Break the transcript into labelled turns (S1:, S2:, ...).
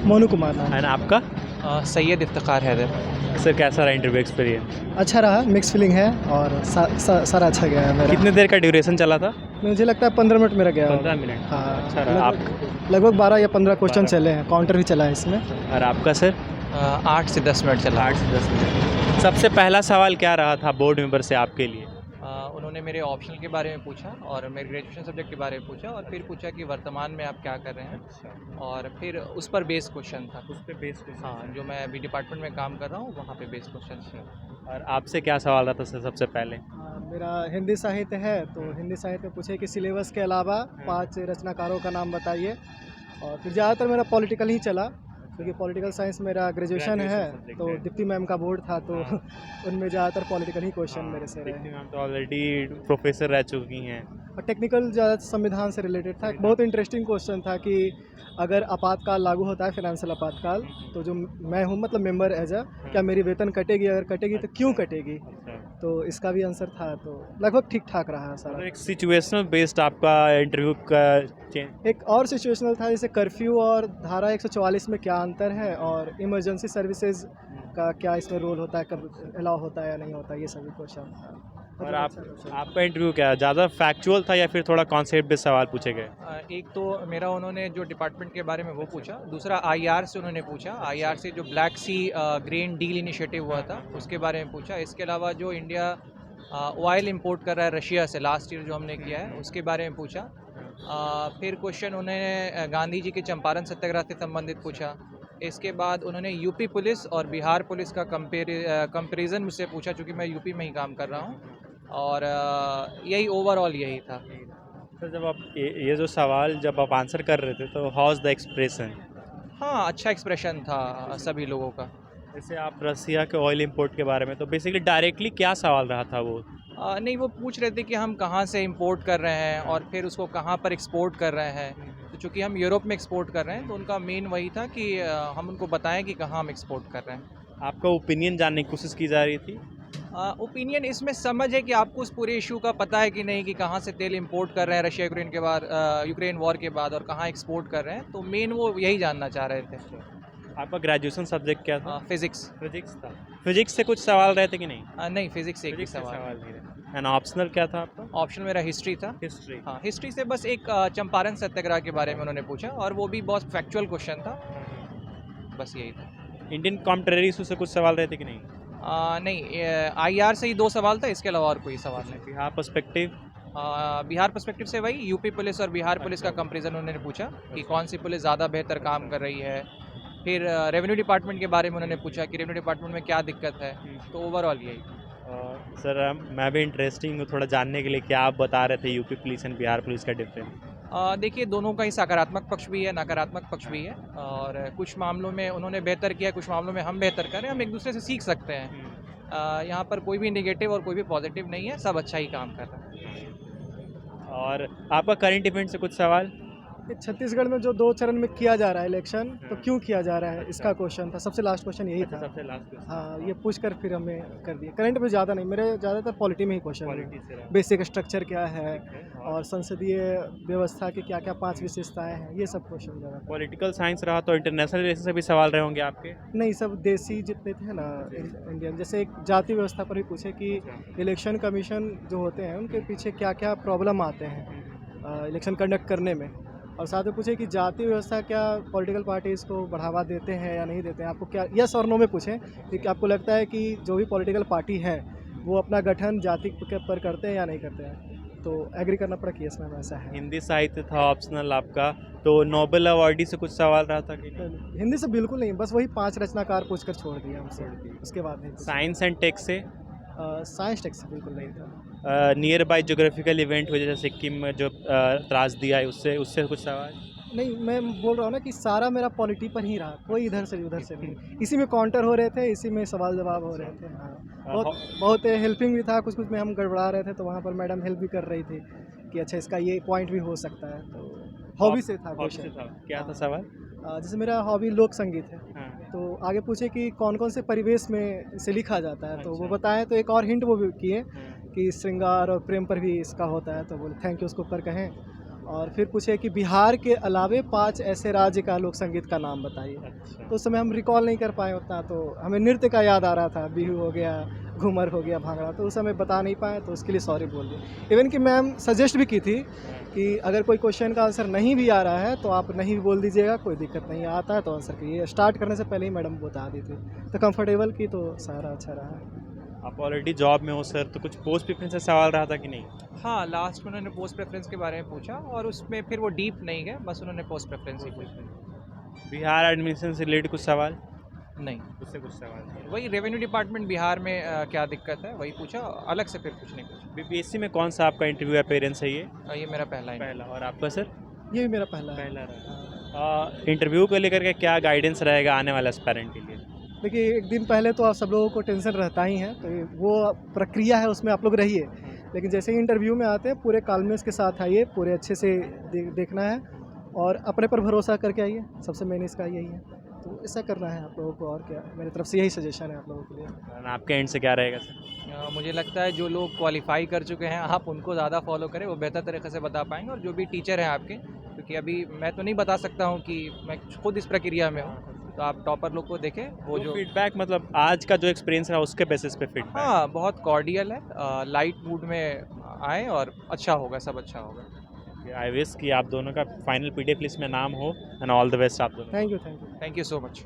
S1: मोनू कुमार नाम।
S2: एंड आपका?
S3: सैयद इफ्तिखार हैदर।
S2: सर कैसा रहा इंटरव्यू एक्सपीरियंस?
S1: अच्छा रहा, मिक्स फीलिंग है और सारा अच्छा गया है मेरा।
S2: कितने देर का ड्यूरेशन चला था?
S1: मुझे लगता है 15 मिनट मेरा गया
S2: 15
S1: होगा।
S2: मिनट।
S1: हाँ,
S2: अच्छा रहा। आप?
S1: लगभग 12 या 15 क्वेश्चन
S2: 12।
S1: चले हैं, काउंटर भी चला है इसमें।
S2: और आपका सर?
S3: 8 से 10 मिनट चला।
S2: 8 से 10 मिनट। सबसे पहला सवाल क्या रहा था बोर्ड मेंबर से आपके लिए?
S3: उन्होंने मेरे ऑप्शनल के बारे में पूछा और मेरे ग्रेजुएशन सब्जेक्ट के बारे में पूछा और फिर पूछा कि वर्तमान में आप क्या कर रहे हैं, और फिर उस पर बेस क्वेश्चन था।
S2: उस पे बेस क्वेश्चन?
S3: हाँ, जो मैं अभी डिपार्टमेंट में काम कर रहा हूँ वहाँ पे बेस क्वेश्चन था।
S2: और आपसे क्या सवाल रहा था सर सबसे पहले?
S1: मेरा हिंदी साहित्य है, तो हिंदी साहित्य में पूछे कि सिलेबस के अलावा 5 रचनाकारों का नाम बताइए। और फिर ज़्यादातर मेरा पॉलिटिकल ही चला, क्योंकि पॉलिटिकल साइंस मेरा ग्रेजुएशन है, तो दीप्ति मैम का बोर्ड था, तो उनमें ज़्यादातर पॉलिटिकल ही क्वेश्चन मेरे से रहे।
S2: दीप्ति मैम तो ऑलरेडी प्रोफेसर रह चुकी हैं।
S1: और टेक्निकल ज़्यादा संविधान से रिलेटेड था। एक बहुत इंटरेस्टिंग क्वेश्चन था कि अगर आपातकाल लागू होता है, फाइनेंशियल आपातकाल, तो जो मैं हूँ मतलब मेंबर एज क्या मेरी वेतन कटेगी? अगर कटेगी तो क्यों कटेगी? तो इसका भी आंसर था, तो लगभग ठीक ठाक रहा सारा।
S2: एक सिचुएशनल बेस्ड आपका इंटरव्यू का
S1: एक और सिचुएशनल था, जैसे कर्फ्यू और धारा 144 में क्या अंतर है, और इमरजेंसी सर्विसेज का क्या इसमें रोल होता है, कब अलाउ होता है या नहीं होता, ये सभी क्वेश्चन था।
S2: और आपका इंटरव्यू क्या ज़्यादा फैक्चुअल था या फिर थोड़ा कॉन्सेप्ट बेस्ड सवाल पूछे गए?
S3: एक तो मेरा उन्होंने जो डिपार्टमेंट के बारे में वो पूछा, दूसरा आईआर से उन्होंने पूछा, आईआर से जो ब्लैक सी ग्रेन डील इनिशिएटिव हुआ था उसके बारे में पूछा। इसके अलावा जो इंडिया ऑयल इंपोर्ट कर रहा है रशिया से लास्ट ईयर जो हमने किया है उसके बारे में पूछा। फिर क्वेश्चन उन्होंने गांधी जी के चंपारण सत्याग्रह से संबंधित पूछा। इसके बाद उन्होंने यूपी पुलिस और बिहार पुलिस का कंपेरिजन मुझसे पूछा, चूँकि मैं यूपी में ही काम कर रहा हूँ, और यही ओवरऑल यही था।
S2: तो जब आप ये जो सवाल जब आप आंसर कर रहे थे तो हाउ इज़ द एक्सप्रेशन?
S3: हाँ, अच्छा एक्सप्रेशन था सभी लोगों का।
S2: जैसे आप रसिया के ऑयल इंपोर्ट के बारे में, तो बेसिकली डायरेक्टली क्या सवाल रहा था वो?
S3: नहीं, वो पूछ रहे थे कि हम कहाँ से इंपोर्ट कर रहे हैं और फिर उसको कहाँ पर एक्सपोर्ट कर रहे हैं। तो चूँकि हम यूरोप में एक्सपोर्ट कर रहे हैं तो उनका मेन वही था कि हम उनको बताएं कि कहाँ हम एक्सपोर्ट कर रहे हैं।
S2: आपका ओपिनियन जानने की कोशिश की जा रही थी?
S3: ओपिनियन इसमें समझ है कि आपको उस पूरे इशू का पता है कि नहीं, कि कहाँ से तेल इंपोर्ट कर रहे हैं रशिया यूक्रेन के बाद, यूक्रेन वॉर के बाद, और कहाँ एक्सपोर्ट कर रहे हैं। तो मेन वो यही जानना चाह रहे थे।
S2: आपका ग्रेजुएशन सब्जेक्ट क्या था?
S3: फिजिक्स।
S2: फिजिक्स था। फिजिक्स से कुछ सवाल रहे थे कि नहीं?
S3: नहीं, फिजिक्स से एक भी
S2: फिजिक्स से
S3: सवाल।
S2: नहीं रहे। एंड ऑप्शनल क्या था आपका?
S3: ऑप्शन मेरा हिस्ट्री था।
S2: हिस्ट्री।
S3: हाँ, हिस्ट्री से बस एक चंपारण सत्याग्रह के बारे में उन्होंने पूछा, और वो भी बहुत फैक्चुअल क्वेश्चन था, बस यही था।
S2: इंडियन कॉम्प्टेररी इशू से कुछ सवाल रहे थे कि नहीं?
S3: नहीं, आईआर से ही 2 सवाल था, इसके अलावा और कोई सवाल नहीं।
S2: बिहार पर्सपेक्टिव?
S3: बिहार पर्सपेक्टिव से वही यूपी पुलिस और बिहार पुलिस का कंपेरिजन उन्होंने पूछा कि कौन सी पुलिस ज़्यादा बेहतर काम कर रही है। फिर रेवेन्यू डिपार्टमेंट के बारे में उन्होंने पूछा कि रेवेन्यू डिपार्टमेंट में क्या दिक्कत है। तो ओवरऑल यही।
S2: सर मैं भी इंटरेस्टिंग हूँ थोड़ा जानने के लिए, क्या आप बता रहे थे UP police and Bihar police का डिफरेंस?
S3: देखिए, दोनों का ही सकारात्मक पक्ष भी है, नकारात्मक पक्ष भी है, और कुछ मामलों में उन्होंने बेहतर किया, कुछ मामलों में हम बेहतर करें, हम एक दूसरे से सीख सकते हैं। यहाँ पर कोई भी नेगेटिव और कोई भी पॉजिटिव नहीं है, सब अच्छा ही काम कर रहा है।
S2: और आपका करंट इवेंट से कुछ सवाल?
S1: छत्तीसगढ़ में जो 2 चरण में किया जा रहा है इलेक्शन, तो क्यों किया जा रहा है, इसका क्वेश्चन था। सबसे लास्ट क्वेश्चन यही था।
S2: सबसे लास्ट क्वेश्चन।
S1: हाँ, ये पूछ कर फिर हमें कर दिया। करंट में ज़्यादा नहीं, मेरे ज़्यादातर पॉलिटी में ही क्वेश्चन, बेसिक स्ट्रक्चर क्या है और संसदीय व्यवस्था की क्या क्या 5 विशेषताएं हैं, ये सब क्वेश्चन ज़्यादा।
S2: पॉलिटिकल साइंस रहा तो इंटरनेशनल रिलेशन से भी सवाल रहे होंगे आपके?
S1: नहीं, सब देसी जितने थे ना इंडियन। जैसे एक जाति व्यवस्था पर भी पूछे कि इलेक्शन कमीशन जो होते हैं उनके पीछे क्या क्या प्रॉब्लम आते हैं इलेक्शन कंडक्ट करने में, और साथ में पूछे कि जाति व्यवस्था क्या पॉलिटिकल पार्टीज़ को बढ़ावा देते हैं या नहीं देते हैं। आपको क्या यस और नो में पूछें कि आपको लगता है कि जो भी पॉलिटिकल पार्टी है वो अपना गठन जाति के पर करते हैं या नहीं करते हैं, तो एग्री करना पड़ा कि यस मैम ऐसा है।
S2: हिंदी साहित्य था ऑप्शनल आपका, तो नोबेल अवार्डी से कुछ सवाल रहा था कि?
S1: हिंदी से बिल्कुल नहीं, बस वही 5 रचनाकार पूछ कर छोड़ दिया हमसे, उसके बाद नहीं।
S2: साइंस एंड टेक से?
S1: साइंस टेक्स बिल्कुल नहीं था।
S2: नियर बाई जोग्राफिकल इवेंट हो जैसे सिक्किम में जो त्रासदी आई, उससे कुछ सवाल?
S1: नहीं, मैं बोल रहा हूँ ना कि सारा मेरा पॉलिटी पर ही रहा, कोई इधर से उधर से नहीं। इसी में काउंटर हो रहे थे, इसी में सवाल जवाब हो रहे थे। हाँ, बहुत हेल्पिंग भी था। कुछ में हम गड़बड़ा रहे थे तो वहाँ पर मैडम हेल्प भी कर रही थी कि अच्छा इसका ये पॉइंट भी हो सकता है। तो हॉबी से था क्वेश्चन।
S2: क्या था सवाल?
S1: जैसे मेरा हॉबी लोक संगीत है,
S2: हाँ।
S1: तो आगे पूछे कि कौन कौन से परिवेश में इसे लिखा जाता है, तो वो बताएं। तो एक और हिंट वो भी किए कि श्रृंगार और प्रेम पर भी इसका होता है, तो बोले थैंक यू, उसके ऊपर कहें। और फिर पूछे कि बिहार के अलावे 5 ऐसे राज्य का लोक संगीत का नाम बताइए।
S2: अच्छा
S1: तो उस समय हम रिकॉल नहीं कर पाए उतना, तो हमें नृत्य का याद आ रहा था, बिहू हो गया, घूमर हो गया, भांगड़ा, तो उस समय बता नहीं पाए, तो उसके लिए सॉरी बोल दिए। इवन कि मैम सजेस्ट भी की थी कि अगर कोई क्वेश्चन का आंसर नहीं भी आ रहा है तो आप नहीं भी बोल दीजिएगा, कोई दिक्कत नहीं, आता है तो आंसर कीजिए। स्टार्ट करने से पहले ही मैडम बता दी थी, तो कंफर्टेबल की, तो सारा अच्छा रहा।
S2: आप ऑलरेडी जॉब में हो सर, तो कुछ पोस्ट प्रेफरेंस से सवाल रहा था कि नहीं?
S3: हाँ, लास्ट में उन्होंने पोस्ट प्रेफरेंस के बारे में पूछा और उसमें फिर वो डीप नहीं गए, बस उन्होंने पोस्ट प्रेफरेंस ही पूछा।
S2: बिहार एडमिशन से रिलेटेड कुछ सवाल?
S3: नहीं,
S2: उससे कुछ सवाल
S3: वही रेवेन्यू डिपार्टमिंट बिहार में क्या दिक्कत है वही पूछा, अलग से फिर कुछ नहीं पूछा।
S2: बीपीएससी में कौन सा आपका इंटरव्यू अपेयरेंस है ये?
S3: ये मेरा पहला ही।
S2: पहला। और आपका सर?
S1: ये भी मेरा पहला है।
S2: पहला रहा। इंटरव्यू को लेकर के क्या गाइडेंस रहेगा आने वाले एस्पायरेंट के लिए?
S1: देखिए, एक दिन पहले तो आप सब लोगों को टेंशन रहता ही है, तो वो प्रक्रिया है, उसमें आप लोग रहिए। लेकिन जैसे ही इंटरव्यू में आते हैं, पूरे काल्मनेस के साथ आइए, पूरे अच्छे से देखना है और अपने पर भरोसा करके आइए, सबसे मेन इसका यही है। तो ऐसा करना है आप लोगों को, और क्या, मेरी तरफ से यही सजेशन है आप लोगों के लिए।
S2: और आपके एंड से क्या रहेगा सर?
S3: मुझे लगता है जो लोग क्वालिफाई कर चुके हैं आप उनको ज़्यादा फॉलो करें, वो बेहतर तरीके से बता पाएंगे। और जो भी टीचर हैं आपके, क्योंकि अभी मैं तो नहीं बता सकता हूँ कि मैं खुद इस प्रक्रिया में हूँ, तो आप टॉपर लोग को देखें, वो जो
S2: फीडबैक मतलब आज का जो एक्सपीरियंस रहा उसके बेसिस पे फीडबैक।
S3: हाँ बहुत कॉर्डियल है, लाइट मूड में आए और अच्छा होगा, सब अच्छा होगा।
S2: आई विश कि आप दोनों का फाइनल पीडीएफ लिस्ट में नाम हो, एंड ऑल द बेस्ट आप दोनों।
S1: Thank you, thank you.
S3: Thank you so much.